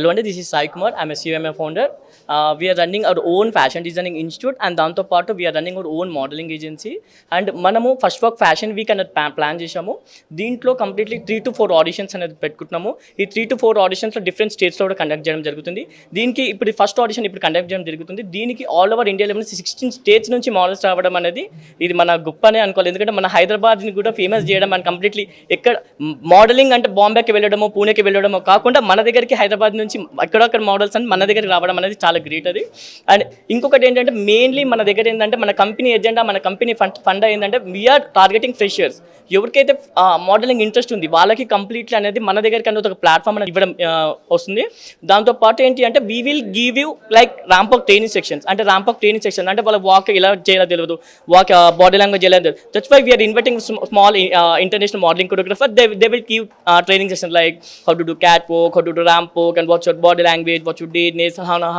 Hello అండి, this is Sai Kumar. I'm CMA founder. We are running our own fashion designing institute and దాంతోపాటు we are running our own modelling agency. And మనము first work fashion week అనేది plan చేసాము. దీంట్లో completely 3 to 4 auditions అనేది పెట్టుకుంటున్నాము. ఈ 3 to 4 ఆడిషన్స్లో different స్టేట్స్లో కూడా కండక్ట్ చేయడం జరుగుతుంది. దీనికి ఇప్పుడు ఫస్ట్ ఆడిషన్ ఇప్పుడు కండక్ట్ చేయడం జరుగుతుంది. దీనికి all over India level 16 states నుంచి మోడల్స్ రావడం అనేది ఇది మన గొప్పనే అనుకోవాలి. ఎందుకంటే మన హైదరాబాద్ని కూడా ఫేమస్ చేయడం అండ్ కంప్లీట్లీ ఎక్కడ మోడలింగ్ అంటే బాంబేకి వెళ్ళడమో పూణేకి వెళ్ళడమో కాకుండా మన దగ్గరికి హైదరాబాద్ నుంచి ఎక్కడొక్కడ మోడల్స్ అని మన దగ్గరికి రావడం అనేది చాలా గ్రేట్ అది. అండ్ ఇంకొకటి ఏంటంటే మెయిన్లీ మన దగ్గర ఏంటంటే మన కంపెనీ ఎజెండా, మన కంపెనీ ఫండ్ ఏంటంటే వీఆర్ టార్గెటింగ్ ఫ్రెషర్స్. ఎవరికైతే మోడలింగ్ ఇంట్రెస్ట్ ఉంది వాళ్ళకి కంప్లీట్లీ అనేది మన దగ్గరికి అనేది ఒక ప్లాట్ఫామ్ అనేది ఇవ్వడం వస్తుంది. దాంతోపాటు ఏంటి అంటే we will give you like ramp of training sections. అంటే ర్యాంప్ ఆఫ్ ట్రైనింగ్ సెక్షన్ అంటే వాళ్ళ వాక్ ఎలా చేయాలో తెలియదు, వాక్ బాడీ లాంగ్వేజ్ ఎలా తెలియదు. That's why we are inviting small international modelling choreographer. They will give training section like how to do catwalk, how to do ramp walk, and what's your body language, what you did,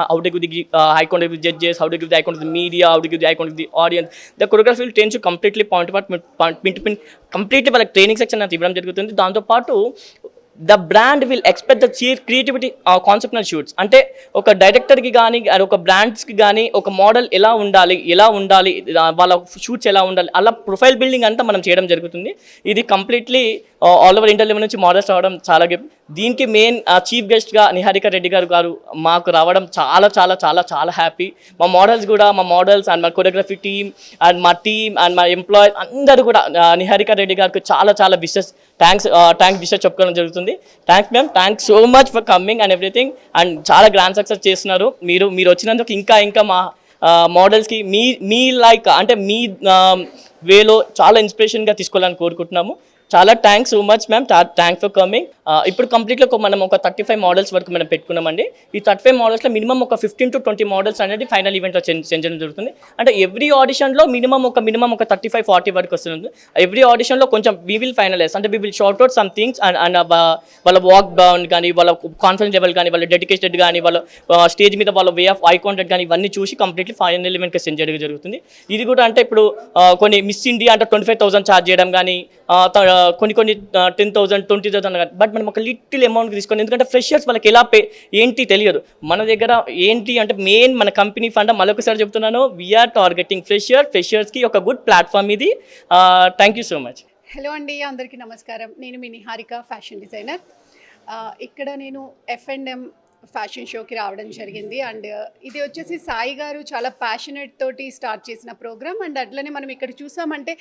how to give the eye contact with judges, how to give the eye contact to the media, how to give the eye contact to the audience. The choreography will train you completely point to point completely వాళ్ళకి training section అనేది ఇవ్వడం జరుగుతుంది. దాంతోపాటు the brand will expect the creativity conceptual shoots. అంటే ఒక డైరెక్టర్కి కానీ ఒక బ్రాండ్స్కి కానీ ఒక మోడల్ ఎలా ఉండాలి వాళ్ళ షూట్స్ ఎలా ఉండాలి అలా ప్రొఫైల్ బిల్డింగ్ అంతా మనం చేయడం జరుగుతుంది. ఇది completely all over India level నుంచి మోడల్స్ రావడం చాలా దీనికి మెయిన్ చీఫ్ గెస్ట్గా నిహారిక రెడ్డి గారు మాకు రావడం చాలా చాలా చాలా చాలా హ్యాపీ. మా మోడల్స్ అండ్ మా కొరియోగ్రఫీ టీమ్ అండ్ మా టీమ్ అండ్ మా ఎంప్లాయీస్ అందరూ కూడా నిహారిక రెడ్డి గారికి చాలా చాలా థ్యాంక్స్ విషెస్ చెప్పుకోవడం జరుగుతుంది. Thanks ma'am, thanks so much for coming and everything. And చాలా గ్రాండ్ సక్సెస్ చేస్తున్నారు మీరు వచ్చినందుకు ఇంకా మా మోడల్స్కి మీ లైక్ అంటే మీ వేలో చాలా ఇన్స్పిరేషన్గా తీసుకోవాలని కోరుకుంటున్నాము. చాలా thanks so much ma'am, thanks for coming. ఇప్పుడు కంప్లీట్గా మనం ఒక 35 మోడల్స్ వరకు మనం పెట్టుకున్నామండి. ఈ 35 మోడల్స్లో మినిమం ఒక 15 to 20 మోడల్స్ అనేది ఫైనల్ ఈవెంట్లో చేయడం జరుగుతుంది. అంటే ఎవ్రీ ఆడిషన్లో మినిమం ఒక 35-40 వరకు వస్తుంది. ఎవ్రీ ఆడిషన్లో కొంచెం వీ విల్ ఫైనలైజ్, అంటే we will short out some things and వాళ్ళ వాక్ డౌన్ కానీ, వాళ్ళ కాన్ఫిడెన్స్ లెవెల్ కానీ, వాళ్ళ డెడికేటెడ్ కానీ, వాళ్ళ స్టేజ్ మీద వాళ్ళ వే ఆఫ్ ఐ కాంటాక్ట్ కానీ ఇవన్నీ చూసి కంప్లీట్లీ ఫైనల్ ఈవెంట్కి సెండ్ చేయడం జరుగుతుంది. ఇది కూడా అంటే ఇప్పుడు కొన్ని మిస్ ఇండియా అంటే 25,000 ఛార్జ్ చేయడం కానీ, కొన్ని 10,000 20,000 కానీ, బట్ మనం ఒక లిటిల్ అమౌంట్కి తీసుకొని, ఎందుకంటే ఫ్రెషర్స్ వాళ్ళకి ఎలా ఏంటి తెలియదు. మన దగ్గర ఏంటి అంటే మెయిన్ మన కంపెనీ ఫండ్ మరొకసారి చెప్తున్నాను, వీఆర్ టార్గెటింగ్ ఫ్రెషర్స్కి ఒక గుడ్ ప్లాట్ఫామ్ ఇది. Thank you so much. Hello అండి, అందరికీ నమస్కారం. నేను మీ నిహారిక, ఫ్యాషన్ డిజైనర్. ఇక్కడ నేను F&M ఫ్యాషన్ షోకి రావడం జరిగింది. అండ్ ఇది వచ్చేసి సాయి గారు చాలా ప్యాషనెట్ తోటి స్టార్ట్ చేసిన ప్రోగ్రామ్. అండ్ అట్లనే మనం ఇక్కడ చూసామంటే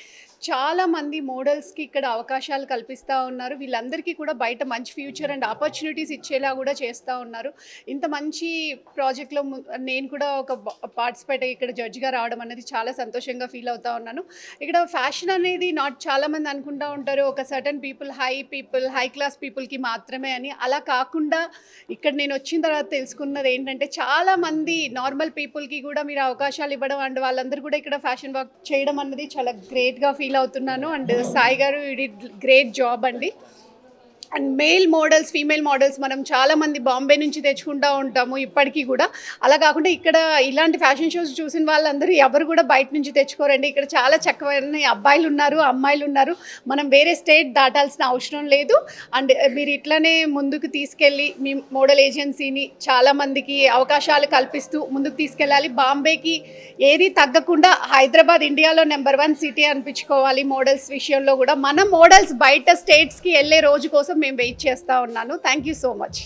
చాలామంది మోడల్స్కి ఇక్కడ అవకాశాలు కల్పిస్తూ ఉన్నారు. వీళ్ళందరికీ కూడా బయట మంచి ఫ్యూచర్ అండ్ ఆపర్చునిటీస్ ఇచ్చేలా కూడా చేస్తూ ఉన్నారు. ఇంత మంచి ప్రాజెక్ట్లో నేను కూడా ఒక పార్టిసిపేట్ ఇక్కడ జడ్జిగా రావడం అనేది చాలా సంతోషంగా ఫీల్ అవుతూ ఉన్నాను. ఇక్కడ ఫ్యాషన్ అనేది చాలామంది అనుకుంటూ ఉంటారు ఒక సర్టన్ హై క్లాస్ పీపుల్కి మాత్రమే అని. అలా కాకుండా ఇక్కడ నేను వచ్చిన తర్వాత తెలుసుకున్నది ఏంటంటే చాలామంది నార్మల్ పీపుల్కి కూడా మీరు అవకాశాలు ఇవ్వడం అండ్ వాళ్ళందరూ కూడా ఇక్కడ ఫ్యాషన్ వర్క్ చేయడం అన్నది చాలా గ్రేట్గా ఫీల్ అవుతున్నాను. అండ్ సాయి గారు గ్రేట్ జాబ్ అండి. And male models, female models మనం చాలామంది బాంబే నుంచి తెచ్చుకుంటూ ఉంటాము ఇప్పటికీ కూడా. అలా కాకుండా ఇక్కడ ఇలాంటి ఫ్యాషన్ షోస్ చూసిన వాళ్ళందరూ ఎవరు కూడా బయట నుంచి తెచ్చుకోరండి. ఇక్కడ చాలా చక్కని అబ్బాయిలు ఉన్నారు, అమ్మాయిలు ఉన్నారు. మనం వేరే స్టేట్ దాటాల్సిన అవసరం లేదు. అండ్ మీరు ఇట్లనే ముందుకు తీసుకెళ్ళి మీ మోడల్ ఏజెన్సీని చాలామందికి అవకాశాలు కల్పిస్తూ ముందుకు తీసుకెళ్ళాలి. బాంబేకి ఏది తగ్గకుండా హైదరాబాద్ ఇండియాలో నెంబర్ 1 సిటీ అనిపించుకోవాలి మోడల్స్ విషయంలో కూడా. మన మోడల్స్ బయట స్టేట్స్కి వెళ్ళే రోజు కోసం మేము వెయిట్ చేస్తూ ఉన్నాను. Thank you so much.